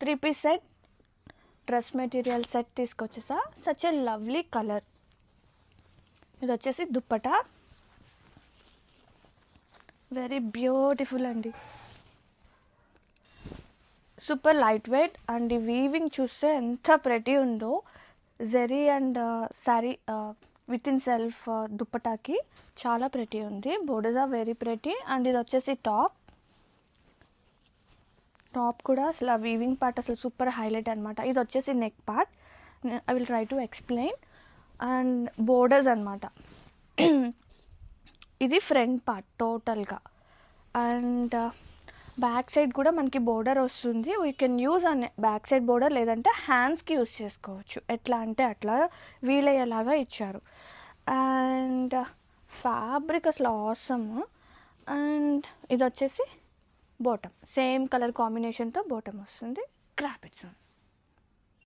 3-piece set, dress material set తీసుకొచ్చేసా. Such a lovely colour. ఇది వచ్చేసి దుప్పటా, వెరీ బ్యూటిఫుల్ అండి, సూపర్ లైట్ వెయిట్. అండ్ ఈ వీవింగ్ చూస్తే ఎంత ప్రెటీ ఉందో. Zari and sari with in self దుప్పటాకి చాలా ప్రెటీ ఉంది. Borders are very pretty. And ఇది వచ్చేసి టాప్ కూడా అసలు ఆ వీవింగ్ పార్ట్ అసలు సూపర్ హైలైట్ అనమాట. ఇది వచ్చేసి neck part. I will try to explain. And borders అనమాట. ఇది ఫ్రంట్ పార్ట్ టోటల్గా. అండ్ బ్యాక్ సైడ్ కూడా మనకి బోర్డర్ వస్తుంది. వీ కెన్ యూజ్ అనే బ్యాక్ సైడ్ బోర్డర్, లేదంటే హ్యాండ్స్కి యూజ్ చేసుకోవచ్చు. ఎట్లా అంటే అట్లా వీలయ్యేలాగా ఇచ్చారు. అండ్ ఫ్యాబ్రిక్ అసలు ఆసమ్. అండ్ ఇది వచ్చేసి బాటమ్, సేమ్ కలర్ కాంబినేషన్తో బాటమ్ వస్తుంది. Crop it's.